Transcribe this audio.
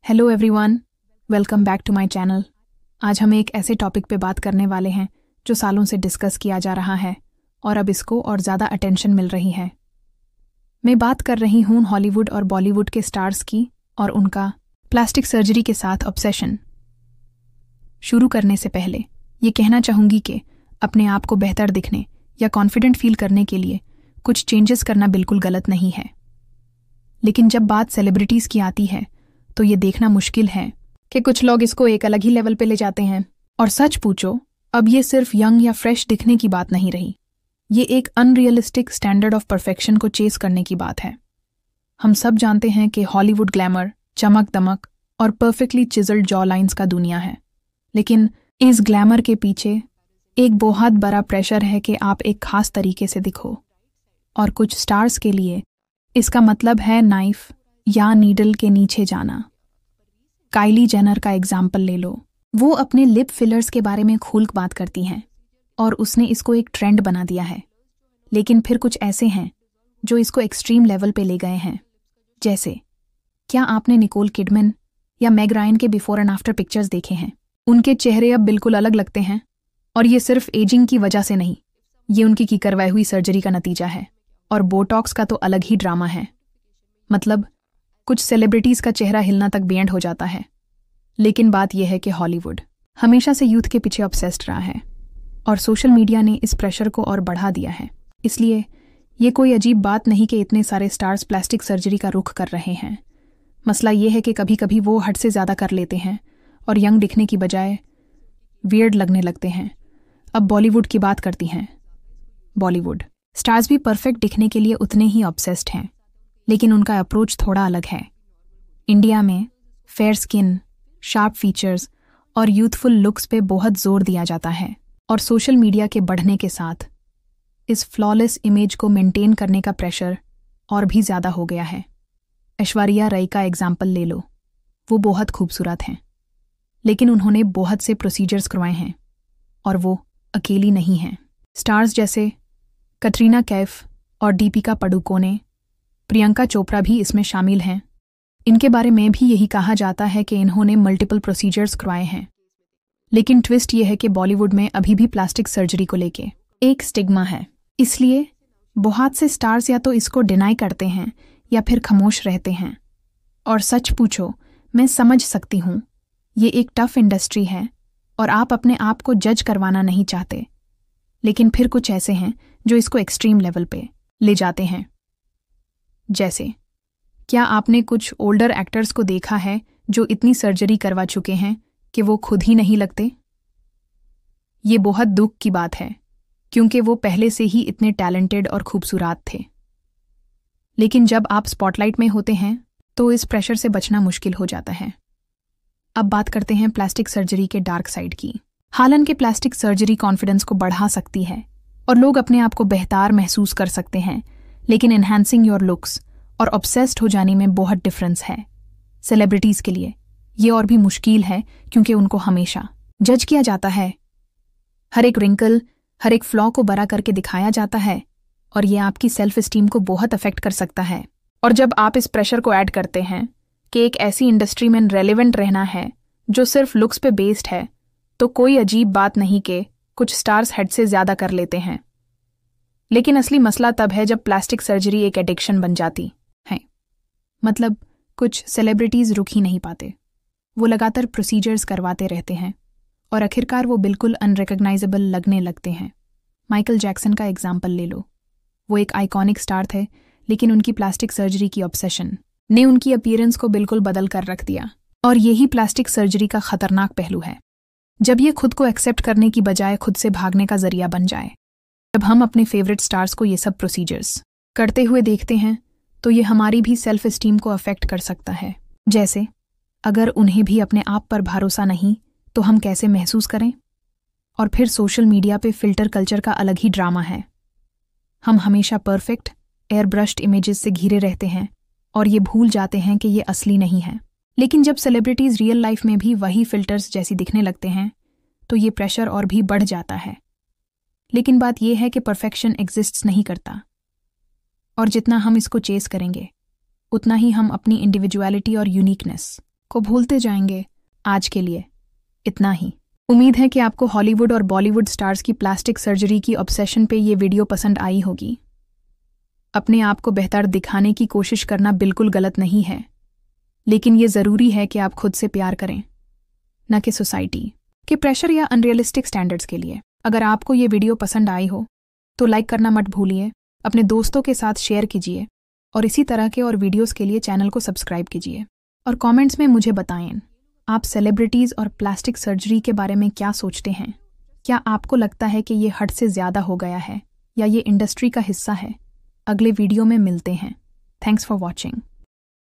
Hello everyone, welcome back to my channel. आज हम एक ऐसे टॉपिक पे बात करने वाले हैं जो सालों से डिस्कस किया जा रहा है और अब इसको और ज़्यादा अटेंशन मिल रही है। मैं बात कर रही हूँ हॉलीवुड और बॉलीवुड के स्टार्स की और उनका प्लास्टिक सर्जरी के साथ ऑब्सेशन। शुरू करने से पहले ये कहना चाहूँगी कि अपने आप को बेहतर दिखने या कॉन्फिडेंट फील करने के लिए कुछ चेंजेस करना बिल्कुल गलत नहीं है, लेकिन जब बात सेलिब्रिटीज़ की आती है तो ये देखना मुश्किल है कि कुछ लोग इसको एक अलग ही लेवल पे ले जाते हैं। और सच पूछो, अब ये सिर्फ यंग या फ्रेश दिखने की बात नहीं रही, ये एक अनरियलिस्टिक स्टैंडर्ड ऑफ परफेक्शन को चेस करने की बात है। हम सब जानते हैं कि हॉलीवुड ग्लैमर, चमक दमक और परफेक्टली चिजल्ड जॉ लाइन्स का दुनिया है, लेकिन इस ग्लैमर के पीछे एक बहुत बड़ा प्रेशर है कि आप एक खास तरीके से दिखो। और कुछ स्टार्स के लिए इसका मतलब है नाइफ या नीडल के नीचे जाना। काइली जेनर का एग्जाम्पल ले लो। वो अपने लिप फिलर्स के बारे में खुल बात करती हैं और उसने इसको एक ट्रेंड बना दिया है, लेकिन फिर कुछ ऐसे हैं जो इसको एक्सट्रीम लेवल पे ले गए हैं। जैसे, क्या आपने निकोल किडमैन या मैग रायन के बिफोर एंड आफ्टर पिक्चर्स देखे हैं? उनके चेहरे अब बिल्कुल अलग लगते हैं, और ये सिर्फ एजिंग की वजह से नहीं, ये उनकी की करवाई हुई सर्जरी का नतीजा है। और बोटॉक्स का तो अलग ही ड्रामा है। मतलब कुछ सेलिब्रिटीज़ का चेहरा हिलना तक बियॉन्ड हो जाता है। लेकिन बात यह है कि हॉलीवुड हमेशा से यूथ के पीछे ऑब्सेस्ड रहा है और सोशल मीडिया ने इस प्रेशर को और बढ़ा दिया है। इसलिए ये कोई अजीब बात नहीं कि इतने सारे स्टार्स प्लास्टिक सर्जरी का रुख कर रहे हैं। मसला ये है कि कभी कभी वो हद से ज़्यादा कर लेते हैं और यंग दिखने की बजाय वियर्ड लगने लगते हैं। अब बॉलीवुड की बात करती हैं। बॉलीवुड स्टार्स भी परफेक्ट दिखने के लिए उतने ही ऑब्सेस्ड हैं, लेकिन उनका अप्रोच थोड़ा अलग है। इंडिया में फेयर स्किन, शार्प फीचर्स और यूथफुल लुक्स पे बहुत जोर दिया जाता है, और सोशल मीडिया के बढ़ने के साथ इस फ्लॉलेस इमेज को मेंटेन करने का प्रेशर और भी ज़्यादा हो गया है। ऐश्वर्या राय का एग्जाम्पल ले लो। वो बहुत खूबसूरत हैं, लेकिन उन्होंने बहुत से प्रोसीजर्स करवाए हैं, और वो अकेली नहीं हैं। स्टार्स जैसे कटरीना कैफ और दीपिका पादुकोणे, प्रियंका चोपड़ा भी इसमें शामिल हैं। इनके बारे में भी यही कहा जाता है कि इन्होंने मल्टीपल प्रोसीजर्स करवाए हैं। लेकिन ट्विस्ट ये है कि बॉलीवुड में अभी भी प्लास्टिक सर्जरी को लेके एक स्टिग्मा है। इसलिए बहुत से स्टार्स या तो इसको डिनाई करते हैं या फिर खामोश रहते हैं। और सच पूछो, मैं समझ सकती हूँ, ये एक टफ इंडस्ट्री है और आप अपने आप को जज करवाना नहीं चाहते, लेकिन फिर कुछ ऐसे हैं जो इसको एक्सट्रीम लेवल पे ले जाते हैं। जैसे, क्या आपने कुछ ओल्डर एक्टर्स को देखा है जो इतनी सर्जरी करवा चुके हैं कि वो खुद ही नहीं लगते? ये बहुत दुख की बात है, क्योंकि वो पहले से ही इतने टैलेंटेड और खूबसूरत थे। लेकिन जब आप स्पॉटलाइट में होते हैं तो इस प्रेशर से बचना मुश्किल हो जाता है। अब बात करते हैं प्लास्टिक सर्जरी के डार्क साइड की। हालांकि प्लास्टिक सर्जरी कॉन्फिडेंस को बढ़ा सकती है और लोग अपने आप को बेहतर महसूस कर सकते हैं, लेकिन एनहांसिंग योर लुक्स और ऑब्सेस्ड हो जाने में बहुत डिफरेंस है। सेलिब्रिटीज़ के लिए ये और भी मुश्किल है, क्योंकि उनको हमेशा जज किया जाता है। हर एक रिंकल, हर एक फ्लॉ को बड़ा करके दिखाया जाता है, और ये आपकी सेल्फ एस्टीम को बहुत अफेक्ट कर सकता है। और जब आप इस प्रेशर को ऐड करते हैं कि एक ऐसी इंडस्ट्री में रेलेवेंट रहना है जो सिर्फ लुक्स पे बेस्ड है, तो कोई अजीब बात नहीं कि कुछ स्टार्स हद से ज़्यादा कर लेते हैं। लेकिन असली मसला तब है जब प्लास्टिक सर्जरी एक एडिक्शन बन जाती है। मतलब कुछ सेलिब्रिटीज़ रुक ही नहीं पाते, वो लगातार प्रोसीजर्स करवाते रहते हैं और आखिरकार वो बिल्कुल अनरिकग्नाइजेबल लगने लगते हैं। माइकल जैक्सन का एग्जाम्पल ले लो। वो एक आइकॉनिक स्टार थे, लेकिन उनकी प्लास्टिक सर्जरी की ऑब्सेशन ने उनकी अपीयरेंस को बिल्कुल बदल कर रख दिया। और यही प्लास्टिक सर्जरी का खतरनाक पहलू है, जब ये खुद को एक्सेप्ट करने की बजाय खुद से भागने का जरिया बन जाए। जब हम अपने फेवरेट स्टार्स को ये सब प्रोसीजर्स करते हुए देखते हैं तो ये हमारी भी सेल्फ एस्टीम को अफेक्ट कर सकता है। जैसे, अगर उन्हें भी अपने आप पर भरोसा नहीं तो हम कैसे महसूस करें? और फिर सोशल मीडिया पे फिल्टर कल्चर का अलग ही ड्रामा है। हम हमेशा परफेक्ट एयर ब्रश्ड इमेजेस से घिरे रहते हैं और ये भूल जाते हैं कि ये असली नहीं है। लेकिन जब सेलिब्रिटीज़ रियल लाइफ में भी वही फिल्टर्स जैसी दिखने लगते हैं तो ये प्रेशर और भी बढ़ जाता है। लेकिन बात यह है कि परफेक्शन एग्जिस्ट्स नहीं करता, और जितना हम इसको चेस करेंगे उतना ही हम अपनी इंडिविजुअलिटी और यूनिकनेस को भूलते जाएंगे। आज के लिए इतना ही। उम्मीद है कि आपको हॉलीवुड और बॉलीवुड स्टार्स की प्लास्टिक सर्जरी की ऑब्सेशन पे ये वीडियो पसंद आई होगी। अपने आप को बेहतर दिखाने की कोशिश करना बिल्कुल गलत नहीं है, लेकिन ये ज़रूरी है कि आप खुद से प्यार करें, न कि सोसाइटी के प्रेशर या अनरियलिस्टिक स्टैंडर्ड्स के लिए। अगर आपको ये वीडियो पसंद आई हो तो लाइक करना मत भूलिए, अपने दोस्तों के साथ शेयर कीजिए और इसी तरह के और वीडियोस के लिए चैनल को सब्सक्राइब कीजिए। और कमेंट्स में मुझे बताएं, आप सेलिब्रिटीज़ और प्लास्टिक सर्जरी के बारे में क्या सोचते हैं? क्या आपको लगता है कि ये हद से ज़्यादा हो गया है या ये इंडस्ट्री का हिस्सा है? अगले वीडियो में मिलते हैं। Thanks for watching.